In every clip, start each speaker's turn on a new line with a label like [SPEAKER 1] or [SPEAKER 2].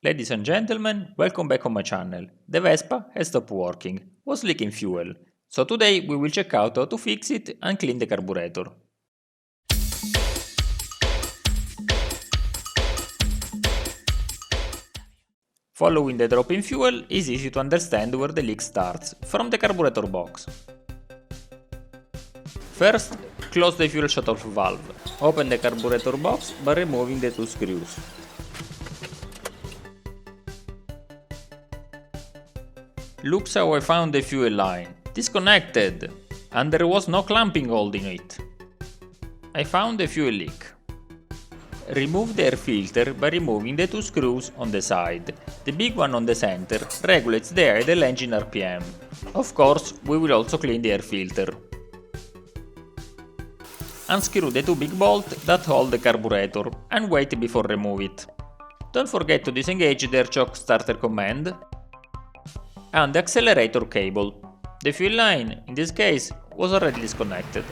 [SPEAKER 1] Ladies and gentlemen, welcome back on my channel. The Vespa has stopped working, was leaking fuel. So today we will check out how to fix it and clean the carburetor. Following the drop in fuel is easy to understand where the leak starts, from the carburetor box. First, close the fuel shutoff valve. Open the carburetor box by removing the two screws. Looks how I found the fuel line. Disconnected! And there was no clamping holding it. I found the fuel leak. Remove the air filter by removing the two screws on the side. The big one on the center regulates the idle engine RPM. Of course, we will also clean the air filter. Unscrew the two big bolts that hold the carburetor and wait before remove it. Don't forget to disengage the air shock starter command and the accelerator cable. The fuel line, in this case, was already disconnected.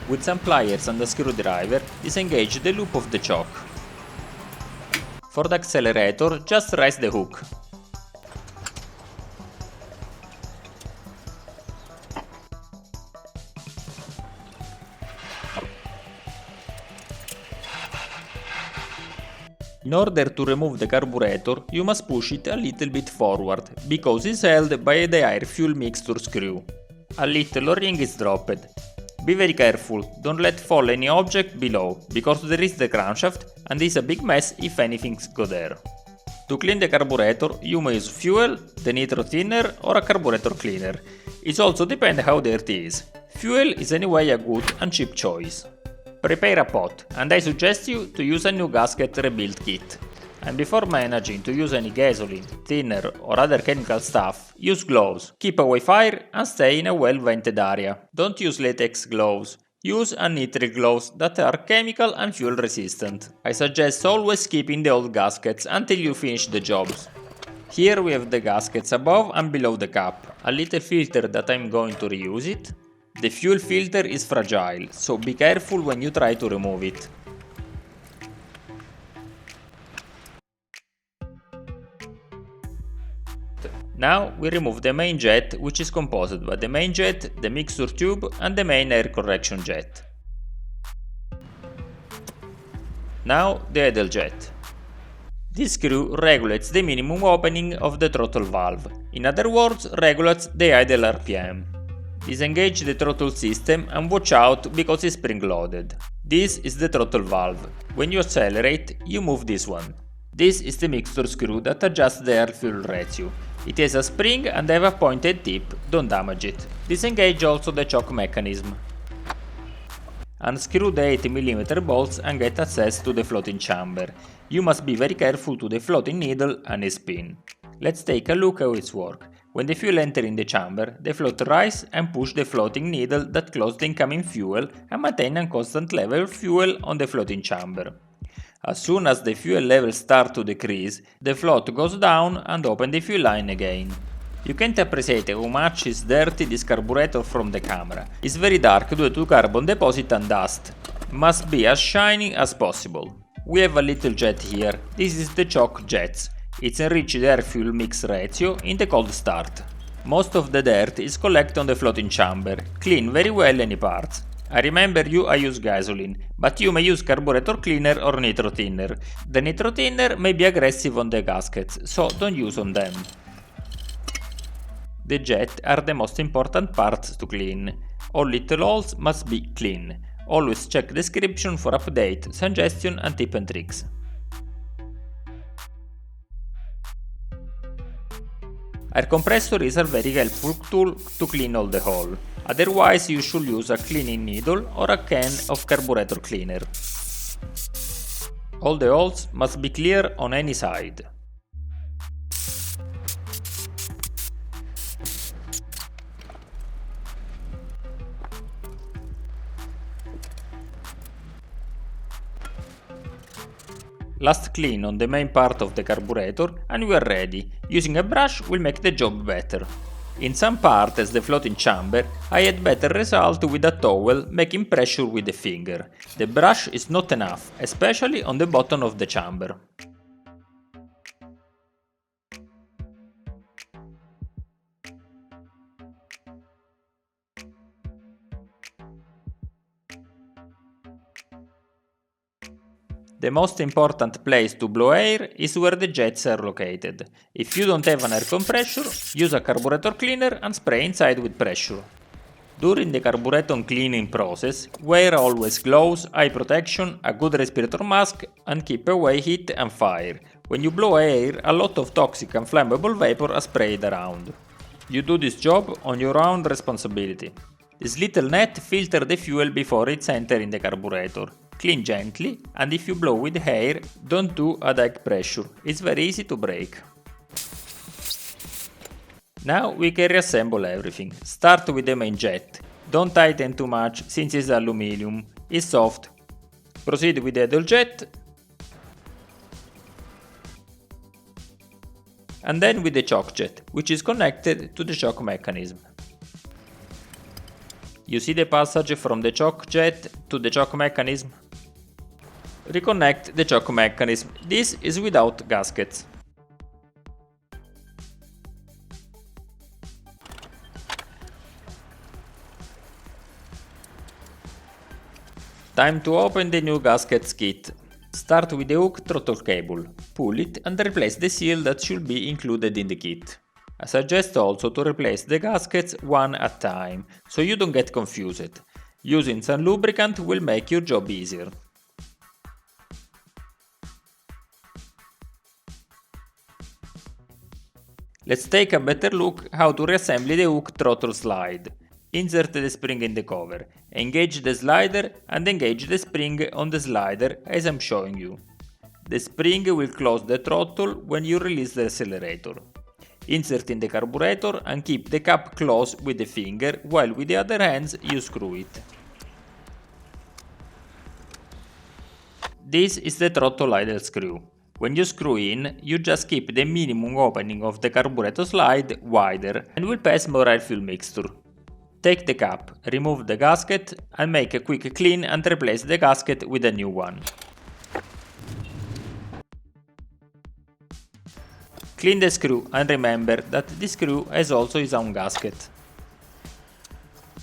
[SPEAKER 1] With some pliers and a screwdriver, disengage the loop of the choke. For the accelerator, just raise the hook. In order to remove the carburetor, you must push it a little bit forward, because it's held by the air-fuel mixture screw. A little O-ring is dropped. Be very careful, don't let fall any object below, because there is the crankshaft and it's a big mess if anything goes there. To clean the carburetor, you may use fuel, the nitro thinner or a carburetor cleaner. It also depends how dirty it is. Fuel is anyway a good and cheap choice. Prepare a pot, and I suggest you to use a new gasket rebuild kit. And before managing to use any gasoline, thinner or other chemical stuff, use gloves, keep away fire and stay in a well-vented area. Don't use latex gloves, use nitric gloves that are chemical and fuel resistant. I suggest always keeping the old gaskets until you finish the jobs. Here we have the gaskets above and below the cap, a little filter that I'm going to reuse it. The fuel filter is fragile, so be careful when you try to remove it. Now we remove the main jet, which is composed by the main jet, the mixture tube and the main air correction jet. Now the idle jet. This screw regulates the minimum opening of the throttle valve, in other words regulates the idle RPM. Disengage the throttle system and watch out because it's spring loaded. This is the throttle valve. When you accelerate, you move this one. This is the mixture screw that adjusts the air-fuel ratio. It has a spring and have a pointed tip, don't damage it. Disengage also the choke mechanism. Unscrew the 8mm bolts and get access to the floating chamber. You must be very careful to the floating needle and its pin. Let's take a look how it works. When the fuel enters in the chamber, the float rises and pushes the floating needle that closes the incoming fuel and maintains a constant level of fuel on the floating chamber. As soon as the fuel level starts to decrease, the float goes down and opens the fuel line again. You can't appreciate how much is dirty this carburetor from the camera. It's very dark due to carbon deposit and dust. Must be as shiny as possible. We have a little jet here. This is the choke jets. It's enriched air-fuel mix ratio in the cold start. Most of the dirt is collected on the floating chamber. Clean very well any parts. I remember I use gasoline, but you may use carburetor cleaner or nitro thinner. The nitro thinner may be aggressive on the gaskets, so don't use on them. The jet are the most important parts to clean. All little holes must be clean. Always check description for update, suggestion and tip and tricks. Air compressor is a very helpful tool to clean all the hole. Otherwise you should use a cleaning needle or a can of carburetor cleaner. All the holes must be clear on any side. Last clean on the main part of the carburetor and we are ready. Using a brush will make the job better. In some parts, as the floating chamber, I had better result with a towel making pressure with the finger. The brush is not enough, especially on the bottom of the chamber. The most important place to blow air is where the jets are located. If you don't have an air compressor, use a carburetor cleaner and spray inside with pressure. During the carburetor cleaning process, wear always gloves, eye protection, a good respirator mask and keep away heat and fire. When you blow air, a lot of toxic and flammable vapor are sprayed around. You do this job on your own responsibility. This little net filters the fuel before it's entering the carburetor. Clean gently, and if you blow with air, don't do a high pressure, it's very easy to break. Now we can reassemble everything. Start with the main jet. Don't tighten too much since it's aluminum, it's soft. Proceed with the idle jet. And then with the choke jet, which is connected to the choke mechanism. You see the passage from the choke jet to the choke mechanism? Reconnect the choke mechanism. This is without gaskets. Time to open the new gaskets kit. Start with the hook throttle cable. Pull it and replace the seal that should be included in the kit. I suggest also to replace the gaskets one at a time, so you don't get confused. Using some lubricant will make your job easier. Let's take a better look how to reassemble the hook throttle slide. Insert the spring in the cover, engage the slider and engage the spring on the slider as I'm showing you. The spring will close the throttle when you release the accelerator. Insert in the carburetor and keep the cap close with the finger while with the other hands you screw it. This is the throttle idle screw. When you screw in, you just keep the minimum opening of the carburetor slide wider and will pass more air fuel mixture. Take the cap, remove the gasket and make a quick clean and replace the gasket with a new one. Clean the screw and remember that this screw has also its own gasket.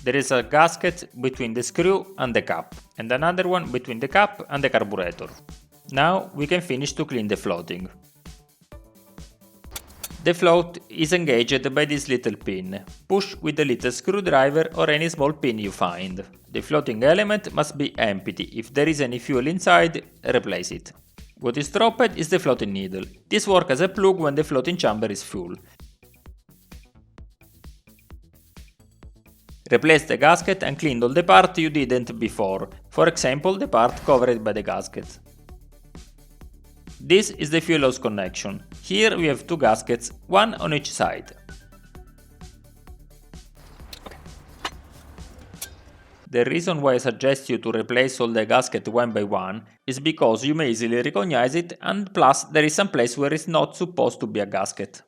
[SPEAKER 1] There is a gasket between the screw and the cap, and another one between the cap and the carburetor. Now we can finish to clean the floating. The float is engaged by this little pin. Push with a little screwdriver or any small pin you find. The floating element must be empty. If there is any fuel inside, replace it. What is dropped is the floating needle. This works as a plug when the floating chamber is full. Replace the gasket and clean all the parts you didn't before, for example the part covered by the gasket. This is the fuel hose connection. Here we have two gaskets, one on each side. The reason why I suggest you to replace all the gaskets one by one is because you may easily recognize it, and plus there is some place where it's not supposed to be a gasket.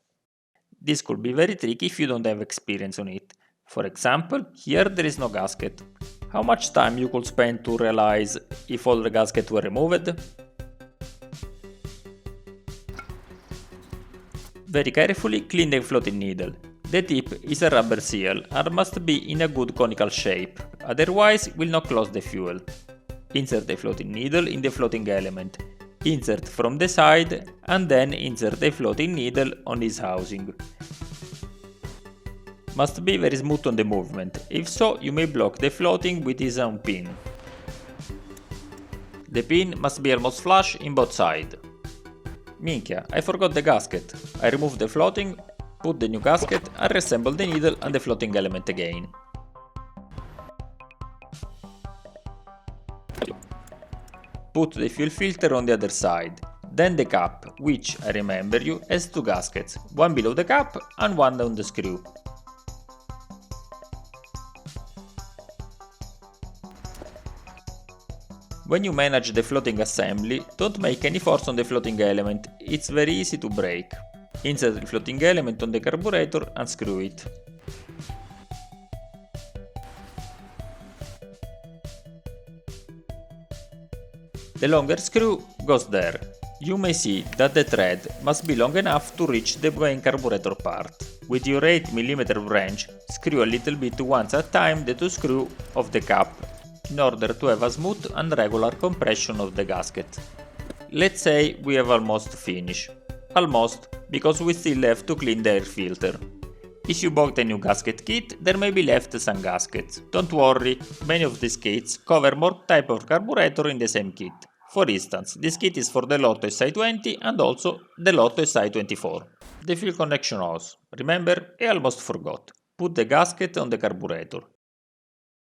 [SPEAKER 1] This could be very tricky if you don't have experience on it. For example, here there is no gasket. How much time you could spend to realize if all the gaskets were removed? Very carefully clean the floating needle. The tip is a rubber seal and must be in a good conical shape, otherwise will not close the fuel. Insert the floating needle in the floating element. Insert from the side and then insert the floating needle on its housing. Must be very smooth on the movement, if so you may block the floating with its own pin. The pin must be almost flush in both sides. Minchia, I forgot the gasket. I remove the floating, put the new gasket and reassemble the needle and the floating element again. Put the fuel filter on the other side, then the cap, which, I remember you, has two gaskets, one below the cap and one on the screw. When you manage the floating assembly, don't make any force on the floating element, it's very easy to break. Insert the floating element on the carburetor and screw it. The longer screw goes there. You may see that the thread must be long enough to reach the main carburetor part. With your 8mm wrench, screw a little bit once at a time the two screws of the cap, in order to have a smooth and regular compression of the gasket. Let's say we have almost finished. Almost, because we still have to clean the air filter. If you bought a new gasket kit, there may be left some gaskets. Don't worry, many of these kits cover more type of carburetor in the same kit. For instance, this kit is for the Dell'orto SI20 and also the Dell'orto SI24. The fuel connection hose. Remember, I almost forgot. Put the gasket on the carburetor.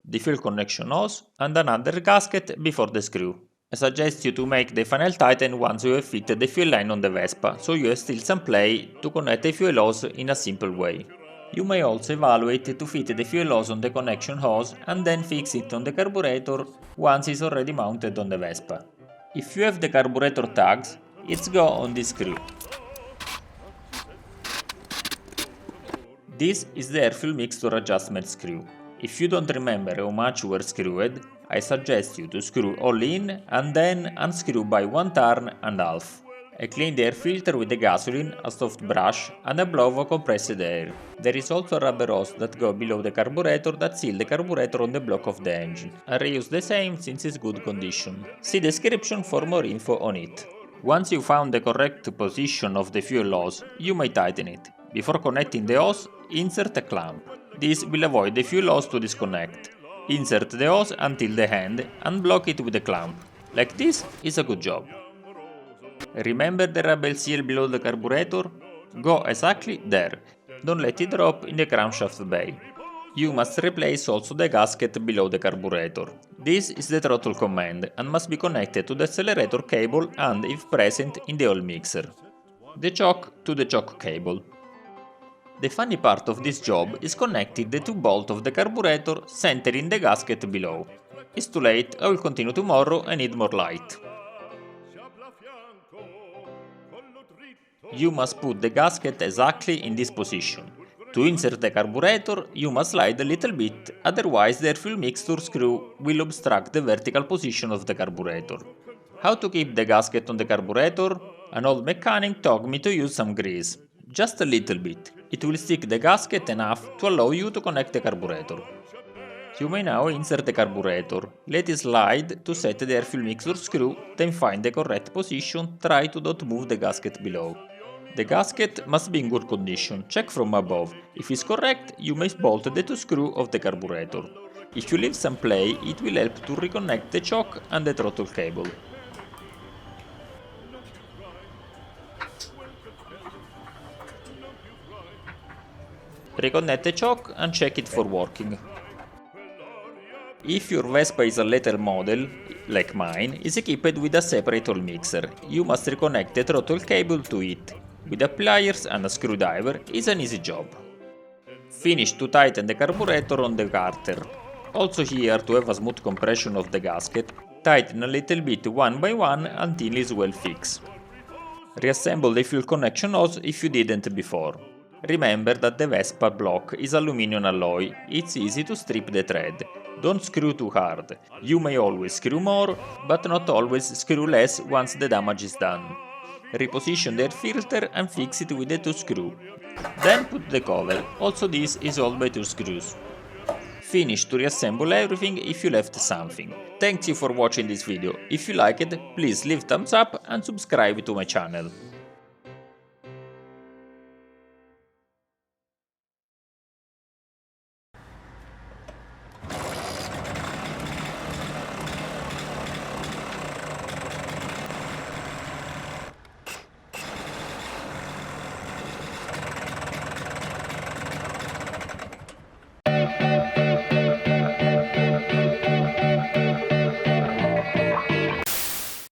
[SPEAKER 1] The fuel connection hose and another gasket before the screw. I suggest you to make the final tighten once you have fitted the fuel line on the Vespa, so you have still some play to connect the fuel hose in a simple way. You may also evaluate to fit the fuel hose on the connection hose and then fix it on the carburetor once it's already mounted on the Vespa. If you have the carburetor tags, it's go on this screw. This is the air fuel mixture adjustment screw. If you don't remember how much were screwed, I suggest you to screw all in and then unscrew by 1 turn and half. I clean the air filter with the gasoline, a soft brush and a blow of compressed air. There is also a rubber hose that goes below the carburetor that seals the carburetor on the block of the engine. I reuse the same since it's good condition. See description for more info on it. Once you found the correct position of the fuel hose, you may tighten it. Before connecting the hose, insert a clamp. This will avoid the fuel hose to disconnect. Insert the hose until the end and block it with a clamp. Like this is a good job. Remember the rubber seal below the carburetor? Go exactly there. Don't let it drop in the crankshaft bay. You must replace also the gasket below the carburetor. This is the throttle command and must be connected to the accelerator cable and, if present, in the oil mixer. The choke to the choke cable. The funny part of this job is connecting the two bolts of the carburetor centering the gasket below. It's too late, I will continue tomorrow, I need more light. You must put the gasket exactly in this position. To insert the carburetor, you must slide a little bit, otherwise the air fuel mixture screw will obstruct the vertical position of the carburetor. How to keep the gasket on the carburetor? An old mechanic taught me to use some grease. Just a little bit. It will stick the gasket enough to allow you to connect the carburetor. You may now insert the carburetor. Let it slide to set the air fuel mixture screw, then find the correct position, try to not move the gasket below. The gasket must be in good condition, check from above. If it's correct, you may bolt the two screws of the carburetor. If you leave some play, it will help to reconnect the choke and the throttle cable. Reconnect the choke and check it for working. If your Vespa is a later model, like mine, is equipped with a separate oil mixer, you must reconnect the throttle cable to it. With the pliers and a screwdriver, it's an easy job. Finish to tighten the carburetor on the garter. Also here, to have a smooth compression of the gasket, tighten a little bit one by one until it's well fixed. Reassemble the fuel connection hose if you didn't before. Remember that the Vespa block is aluminum alloy, it's easy to strip the thread. Don't screw too hard. You may always screw more, but not always screw less once the damage is done. Reposition the air filter and fix it with the two screws. Then put the cover, also this is held by two screws. Finish to reassemble everything if you left something. Thank you for watching this video. If you liked it, please leave thumbs up and subscribe to my channel.